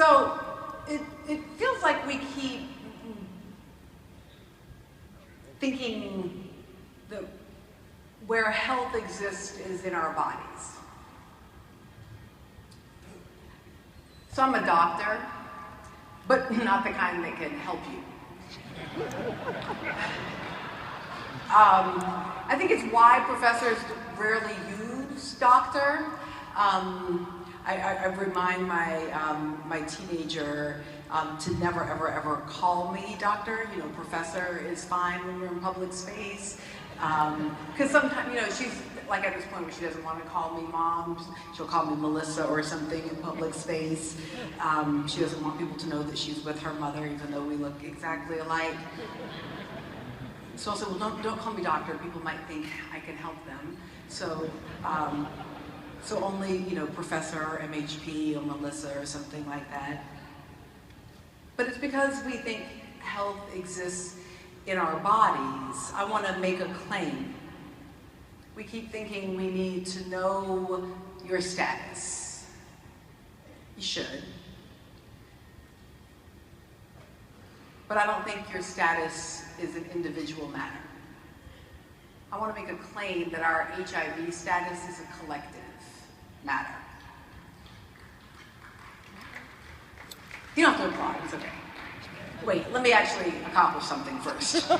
So it feels like we keep thinking that where health exists is in our bodies. So I'm a doctor, but not the kind that can help you. I think it's why professors rarely use doctor. I remind my teenager to never, ever, ever call me doctor. You know, professor is fine when we're in public space. Because sometimes, you know, she's like at this point where she doesn't want to call me mom. She'll call me Melissa or something in public space. She doesn't want people to know that she's with her mother, even though we look exactly alike. So I'll say, well, don't call me doctor. People might think I can help them. So, so only, you know, Professor or MHP or Melissa or something like that. But it's because we think health exists in our bodies. I want to make a claim. We keep thinking we need to know your status. You should. But I don't think your status is an individual matter. I want to make a claim that our HIV status is a collective matter. You don't have to applaud, it's okay. Wait, let me actually accomplish something first.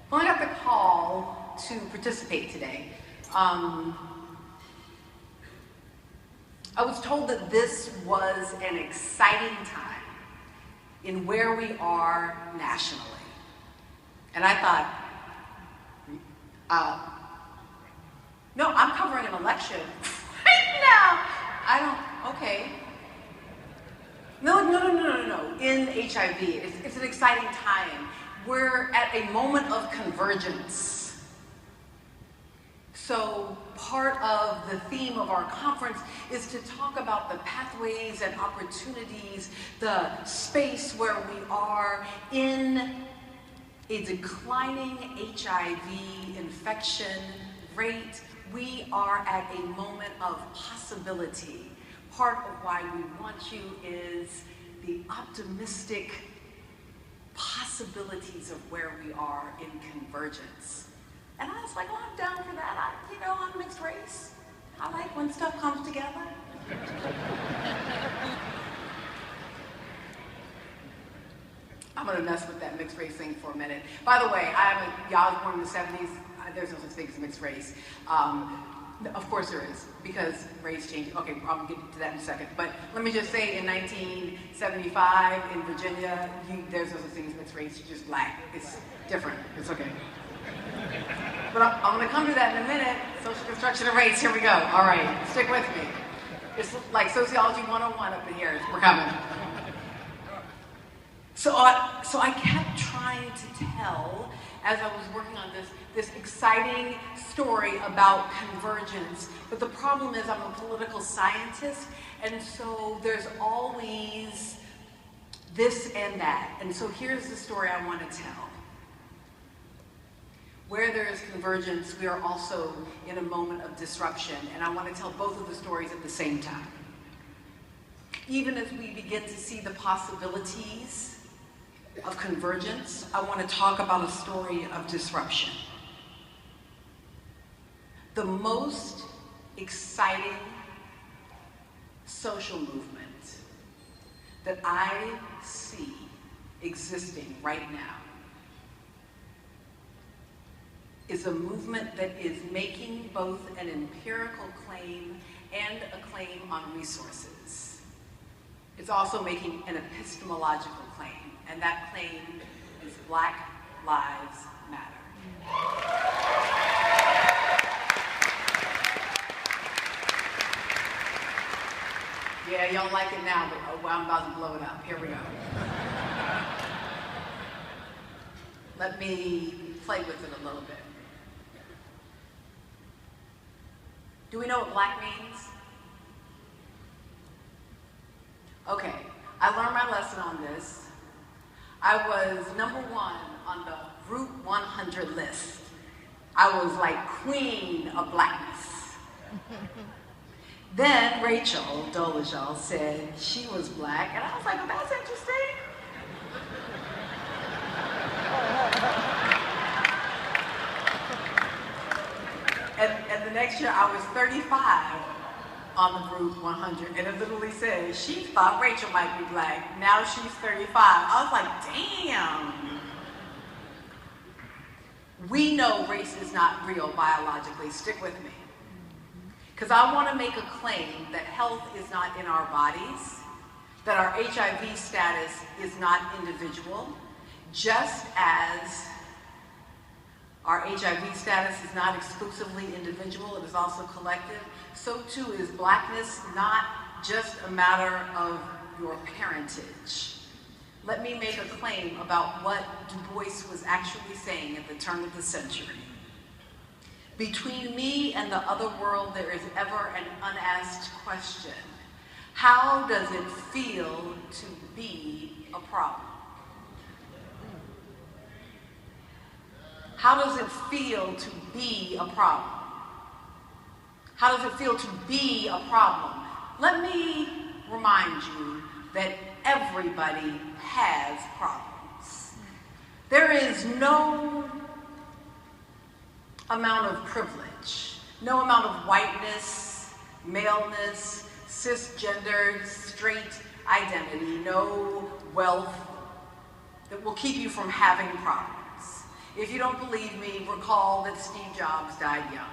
When I got the call to participate today, I was told that this was an exciting time in where we are nationally. And I thought, no, I'm covering an election right now. Okay. No. In HIV, it's an exciting time. We're at a moment of convergence. So part of the theme of our conference is to talk about the pathways and opportunities, the space where we are in a declining HIV infection rate. We are at a moment of possibility. Part of why we want you is the optimistic possibilities of where we are in convergence. And I was like, well, I'm down for that. I'm mixed race. I like when stuff comes together. I'm gonna mess with that mixed race thing for a minute. By the way, y'all was born in the 70s. There's no such thing as mixed race. Of course there is, because race changes. Okay, I'll get to that in a second. But let me just say, in 1975 in Virginia, there's no such thing as mixed race. You're just black. It's different. It's okay. But I'm going to come to that in a minute. Social construction of race. Here we go. All right, stick with me. It's like sociology 101 up in here. We're coming. So I kept trying to tell, as I was working on this exciting story about convergence. But the problem is I'm a political scientist, and so there's always this and that. And so here's the story I want to tell. Where there is convergence, we are also in a moment of disruption, and I want to tell both of the stories at the same time. Even as we begin to see the possibilities of convergence, I want to talk about a story of disruption. The most exciting social movement that I see existing right now is a movement that is making both an empirical claim and a claim on resources. It's also making an epistemological claim, and that claim is Black Lives Matter. Yeah, y'all like it now, but I'm about to blow it up. Here we go. Let me play with it a little bit. Do we know what black means? Okay, I learned my lesson on this. I was #1 on the Route 100 list. I was like queen of blackness. Then Rachel Dolezal said she was black, and I was like, well, that's interesting. And the next year I was 35 on the group 100, and it literally said, she thought Rachel might be black, now she's 35. I was like, damn. We know race is not real biologically, stick with me. Because I want to make a claim that health is not in our bodies, that our HIV status is not individual, just as our HIV status is not exclusively individual, it is also collective. So too is blackness not just a matter of your parentage. Let me make a claim about what Du Bois was actually saying at the turn of the century. Between me and the other world, there is ever an unasked question. How does it feel to be a problem? How does it feel to be a problem? How does it feel to be a problem? Let me remind you that everybody has problems. There is no amount of privilege, no amount of whiteness, maleness, cisgendered, straight identity, no wealth that will keep you from having problems. If you don't believe me, recall that Steve Jobs died young.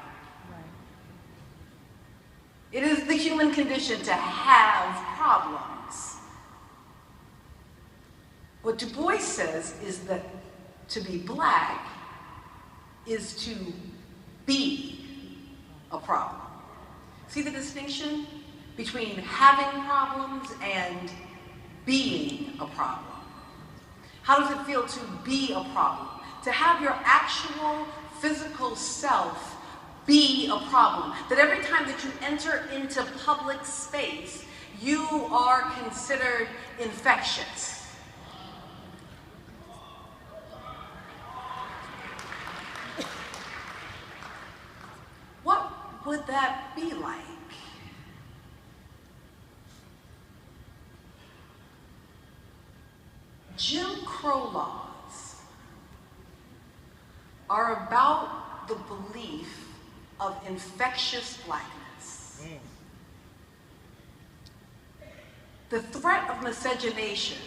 It is the human condition to have problems. What Du Bois says is that to be black is to be a problem. See the distinction between having problems and being a problem? How does it feel to be a problem? To have your actual physical self be a problem. That every time that you enter into public space, you are considered infectious. What would that be like? Jim Crow laws are about the belief of infectious blackness. The threat of miscegenation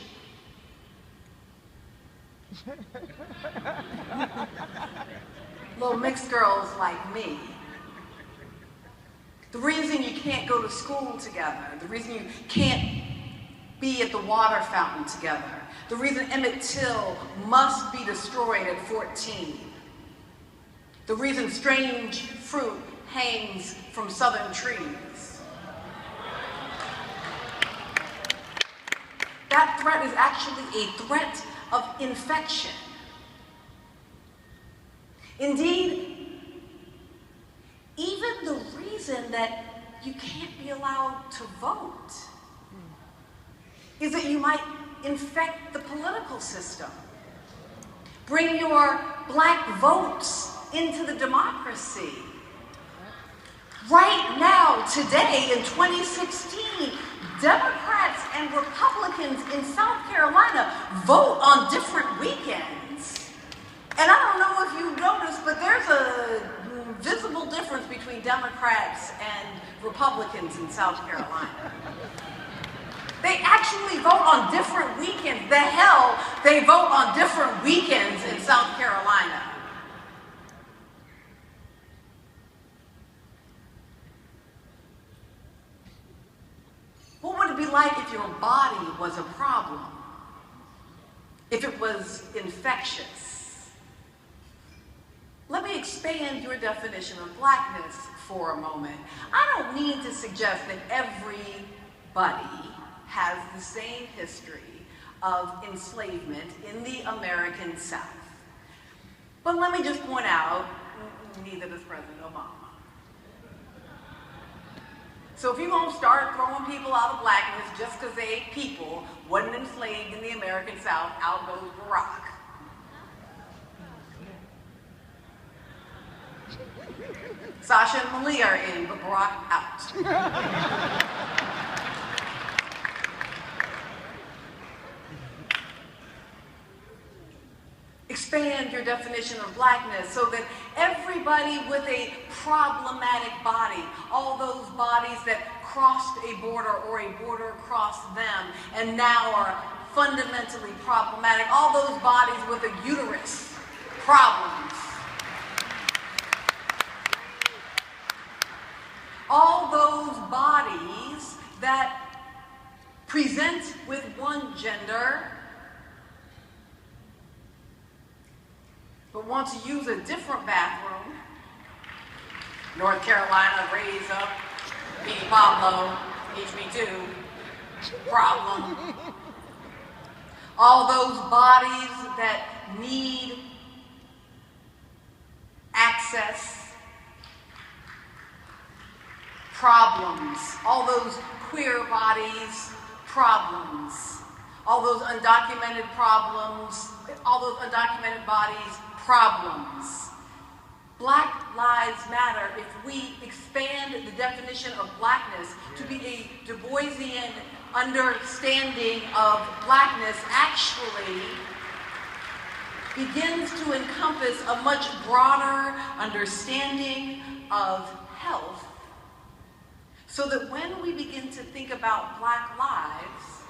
little mixed girls like me. The reason you can't go to school together, the reason you can't be at the water fountain together, the reason Emmett Till must be destroyed at 14, the reason strange fruit hangs from southern trees. That threat is actually a threat of infection. Indeed, even the reason that you can't be allowed to vote is that you might infect the political system. Bring your black votes into the democracy. Right now, today, in 2016, Democrats and Republicans in South Carolina vote on different weekends. And I don't know if you've noticed, but there's a visible difference between Democrats and Republicans in South Carolina. They actually vote on different weekends. The hell, they vote on different weekends in South Carolina. What would it be like if your body was a problem? If it was infectious? Let me expand your definition of blackness for a moment. I don't mean to suggest that everybody has the same history of enslavement in the American South. But let me just point out, neither does President Obama. So if you're going to start throwing people out of blackness just because they people wasn't enslaved in the American South, out goes Barack. Sasha and Malia are in, but Barack out. Expand your definition of blackness so that everybody with a problematic body, all those bodies that crossed a border or a border crossed them and now are fundamentally problematic, all those bodies with a uterus, problems. All those bodies that present with one gender but want to use a different bathroom. North Carolina, raise up, Petey Pablo, HB2, problem. All those bodies that need access, problems. All those queer bodies, problems. All those undocumented problems, all those undocumented bodies, problems. Black Lives Matter, if we expand the definition of blackness to be a Du Boisian understanding of blackness, actually begins to encompass a much broader understanding of health, so that when we begin to think about Black lives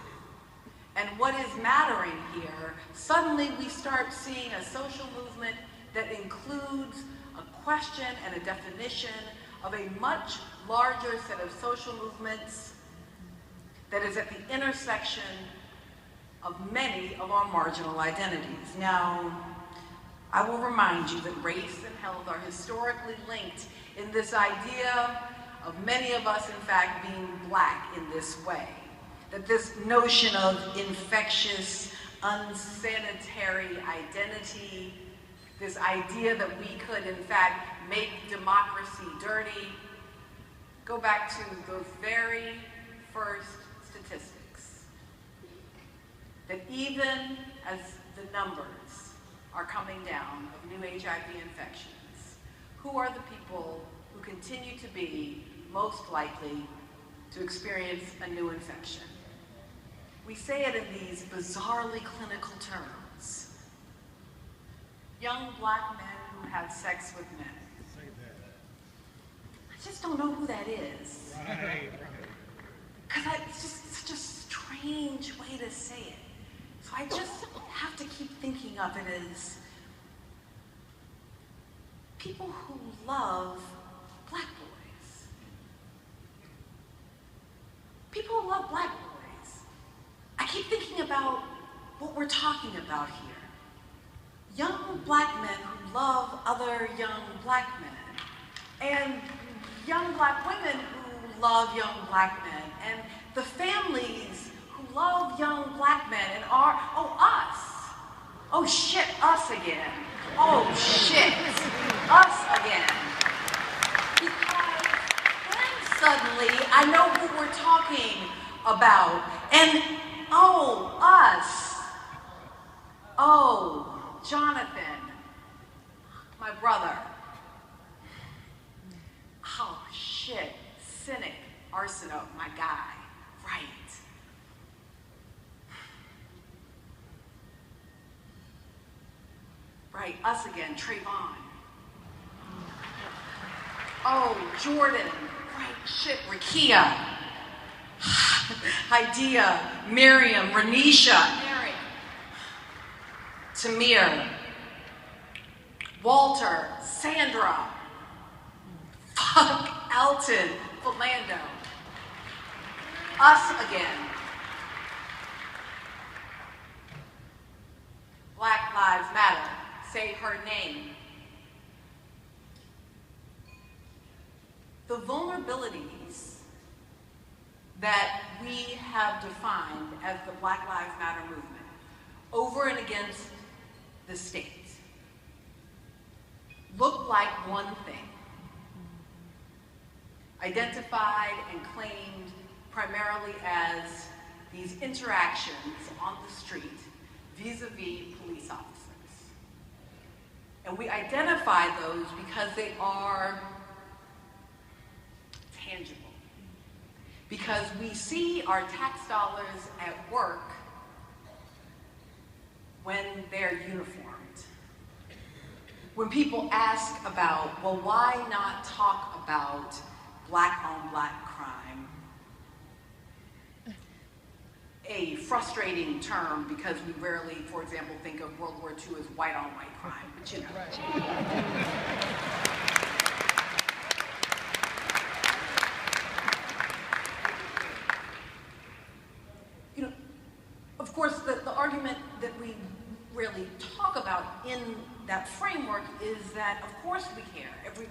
and what is mattering here, suddenly we start seeing a social movement that includes a question and a definition of a much larger set of social movements that is at the intersection of many of our marginal identities. Now, I will remind you that race and health are historically linked in this idea of many of us, in fact, being Black in this way. That this notion of infectious, unsanitary identity, this idea that we could, in fact, make democracy dirty, go back to those very first statistics. That even as the numbers are coming down of new HIV infections, who are the people who continue to be most likely to experience a new infection? We say it in these bizarrely clinical terms. Young Black men who have sex with men. Say that. I just don't know who that is. Right. Because it's just such a strange way to say it. So I just have to keep thinking of it as people who love Black boys. People who love Black boys. I keep thinking about what we're talking about here. Young Black men who love other young Black men, and young Black women who love young Black men, and the families who love young Black men and are, us. Oh shit, us again. Oh shit, us again. Because then suddenly I know who we're talking about, and oh, us. Oh, Jonathan, my brother. Oh, shit, cynic, Arsenault, my guy, right. Right, us again, Trayvon. Oh, Jordan, right, shit, Rakia. Idea, Miriam, Renisha, Mary, Tamir, Walter, Sandra, fuck, Alton, Philando, us again. Black Lives Matter, say her name. The vulnerabilities that we have defined as the Black Lives Matter movement over and against the state look like one thing, identified and claimed primarily as these interactions on the street vis-a-vis police officers. And we identify those because they are because we see our tax dollars at work when they're uniformed. When people ask about, well, why not talk about black-on-black crime? A frustrating term because we rarely, for example, think of World War II as white-on-white crime, but you know. You know, of course, the argument that we really talk about in that framework is that, of course, we care. Every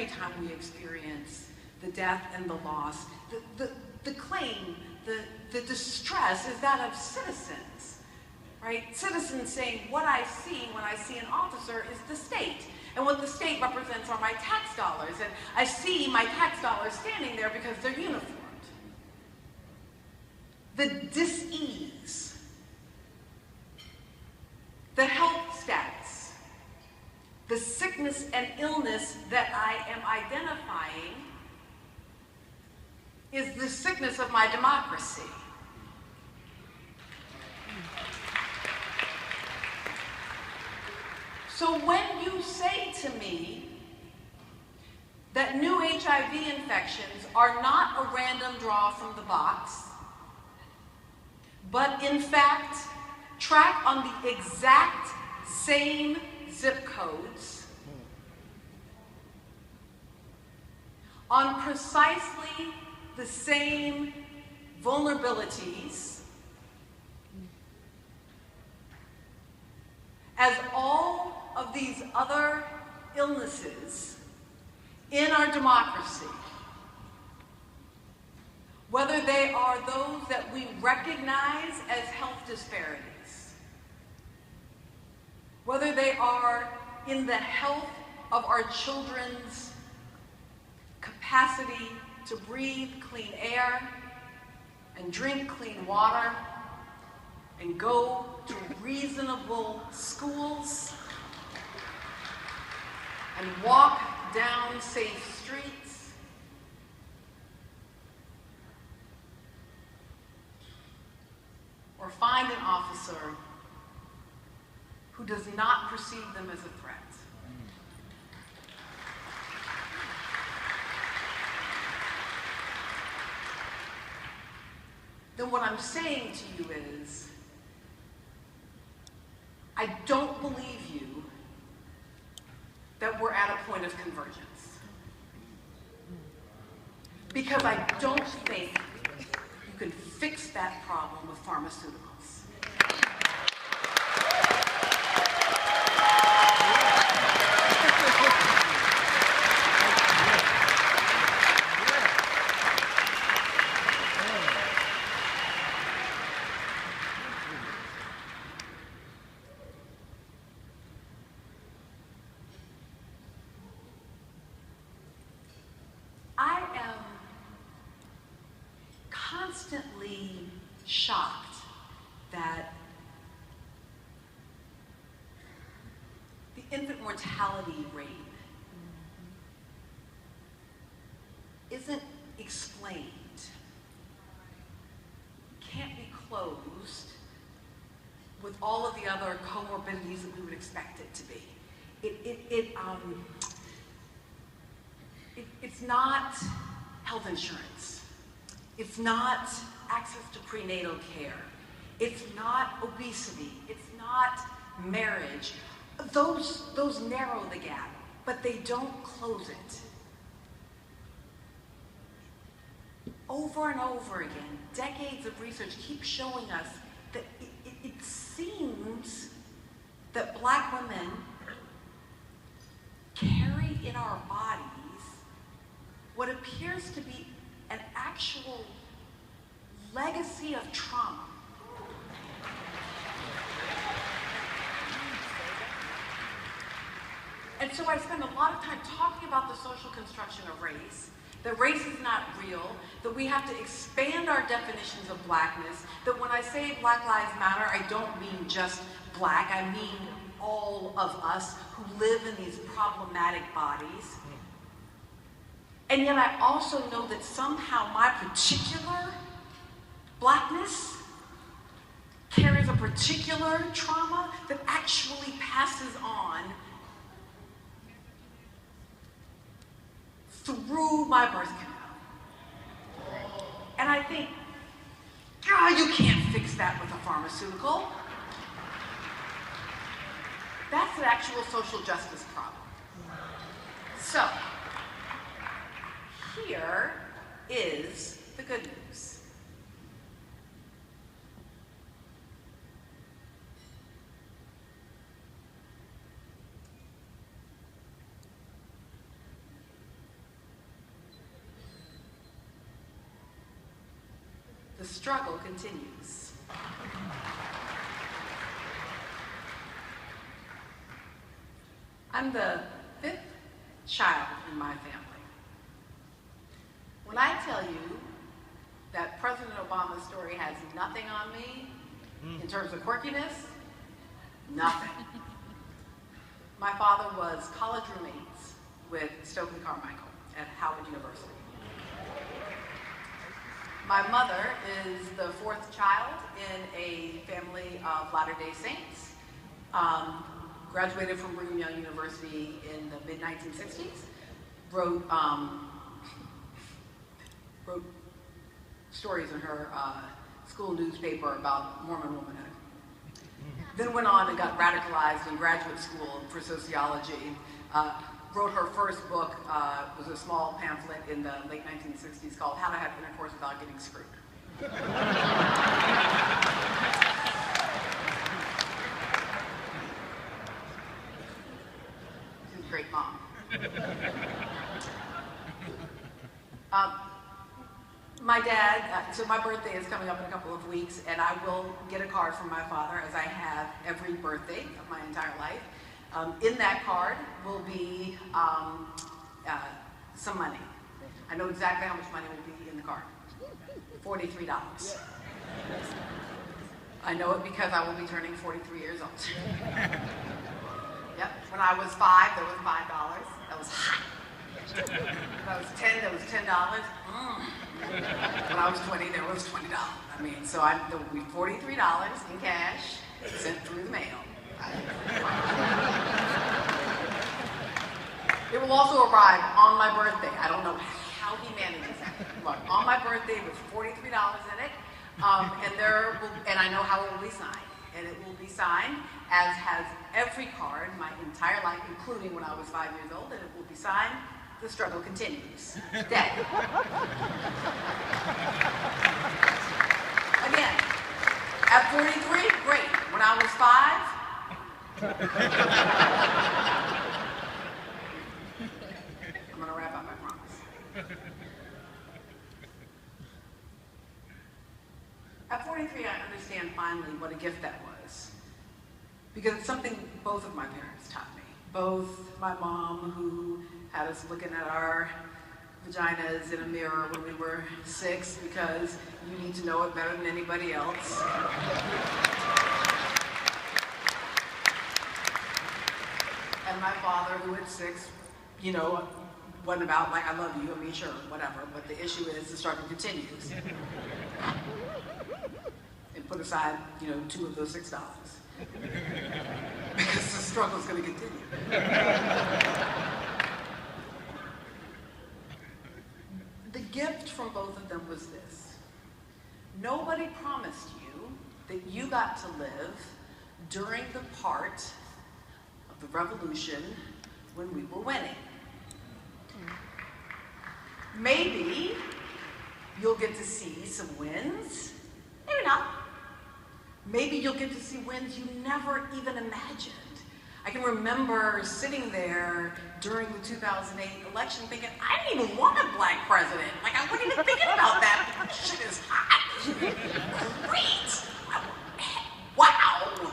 time we experience the death and the loss, the claim, the distress is that of citizens, right? Citizens saying, what I see when I see an officer is the state. And what the state represents are my tax dollars. And I see my tax dollars standing there because they're uniformed. The dis-ease, the health status, the sickness and illness that I am identifying is the sickness of my democracy. So when you say to me that new HIV infections are not a random draw from the box, but in fact track on the exact same zip codes, on precisely the same vulnerabilities as all of these other illnesses in our democracy, whether they are those that we recognize as health disparities, whether they are in the health of our children's capacity to breathe clean air and drink clean water and go to reasonable schools and walk down safe streets, or find an officer who does not perceive them as a threat. Then what I'm saying to you is, I don't believe you that we're at a point of convergence. Because I don't think you can fix that problem with pharmaceuticals. Constantly shocked that the infant mortality rate isn't explained, can't be closed with all of the other comorbidities that we would expect it to be. It's not health insurance. It's not access to prenatal care. It's not obesity. It's not marriage. Those narrow the gap, but they don't close it. Over and over again, decades of research keep showing us that it seems that Black women carry in our bodies what appears to be an actual legacy of trauma. And so I spend a lot of time talking about the social construction of race, that race is not real, that we have to expand our definitions of blackness, that when I say Black Lives Matter, I don't mean just Black, I mean all of us who live in these problematic bodies. And yet I also know that somehow my particular blackness carries a particular trauma that actually passes on through my birth canal. And I think, God, you can't fix that with a pharmaceutical. That's an actual social justice problem. So, here is the good news. The struggle continues. I'm the 5th child in my family. When I tell you that President Obama's story has nothing on me in terms of quirkiness, nothing. My father was college roommates with Stokely Carmichael at Howard University. My mother is the 4th child in a family of Latter-day Saints. Graduated from Brigham Young University in the mid-1960s. Wrote stories in her school newspaper about Mormon womanhood. Then went on and got radicalized in graduate school for sociology. Wrote her first book, was a small pamphlet in the late 1960s called How to Have Intercourse Without Getting Screwed. She's a great mom. My dad, so my birthday is coming up in a couple of weeks, and I will get a card from my father, as I have every birthday of my entire life. In that card will be some money. I know exactly how much money will be in the card. $43. I know it because I will be turning 43 years old. Yep. When I was 5, there was $5. That was hot. When I was 10, there was $10. When I was 20, there was $20. I mean, so there will be $43 in cash sent through the mail. It will also arrive on my birthday. I don't know how he manages that. But on my birthday with $43 in it, and I know how it will be signed. And it will be signed, as has every card my entire life, including when I was 5 years old, and it will be signed, "The struggle continues." Dead. Again, at 43, great. When I was 5, I'm gonna wrap up, I promise. At 43, I understand finally what a gift that was. Because it's something both of my parents taught me. Both my mom, who had us looking at our vaginas in a mirror when we were 6, because you need to know it better than anybody else. And my father, who at 6, you know, wasn't about like, I love you, I mean, sure, whatever, but the issue is the struggle continues. And put aside, you know, 2 of those $6. Because the struggle's gonna continue. The gift from both of them was this. Nobody promised you that you got to live during the part of the revolution when we were winning. Maybe you'll get to see some wins, maybe not. Maybe you'll get to see wins you never even imagined. I can remember sitting there during the 2008 election thinking, I didn't even want a black president. Like, I wasn't even thinking about that. Shit is hot. Great. Wow.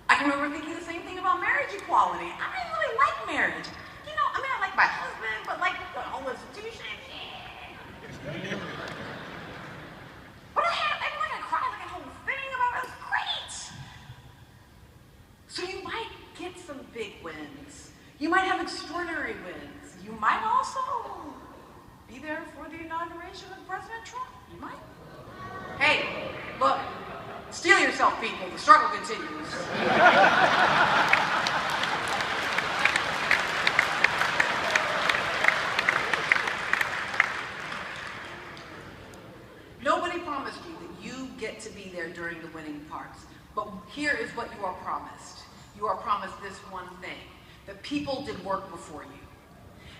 I can remember thinking the same thing about marriage equality. I didn't really like marriage. You know, I mean, I like my husband, but like the whole institution, yeah. But I cried like a whole thing about it. It was great. So you might get some big wins. You might have extraordinary wins. You might also for the inauguration of President Trump. You might. Hey, look, steel yourself, people. The struggle continues. Nobody promised you that you get to be there during the winning parts. But here is what you are promised. You are promised this one thing, that people did work before you,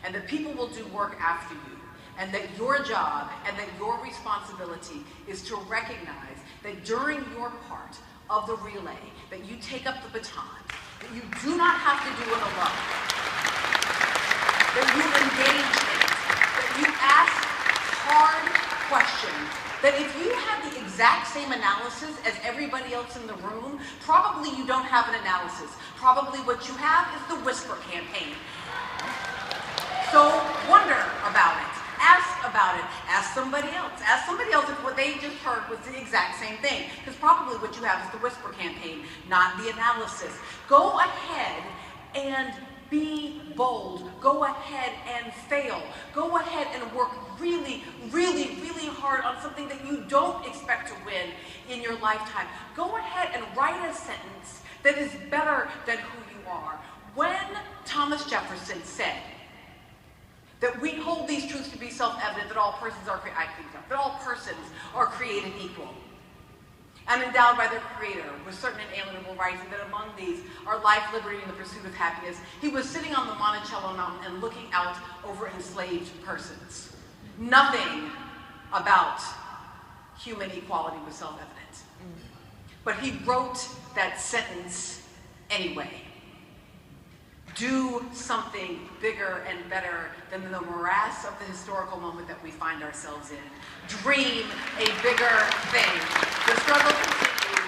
and that people will do work after you, and that your job and that your responsibility is to recognize that during your part of the relay, that you take up the baton, that you do not have to do it alone, that you engage in it, that you ask hard questions, that if you had the exact same analysis as everybody else in the room, probably you don't have an analysis. Probably what you have is the whisper campaign. So wonder about it. Ask about it. Ask somebody else. Ask somebody else if what they just heard was the exact same thing. Because probably what you have is the whisper campaign, not the analysis. Go ahead and be bold. Go ahead and fail. Go ahead and work really, really, really hard on something that you don't expect to win in your lifetime. Go ahead and write a sentence that is better than who you are. When Thomas Jefferson said that we hold these truths to be self-evident, that all persons are created equal and endowed by their Creator with certain inalienable rights, and that among these are life, liberty, and the pursuit of happiness, he was sitting on the Monticello Mountain and looking out over enslaved persons. Nothing about human equality was self-evident. But he wrote that sentence anyway. Do something bigger and better than the morass of the historical moment that we find ourselves in. Dream a bigger thing. The struggle continues.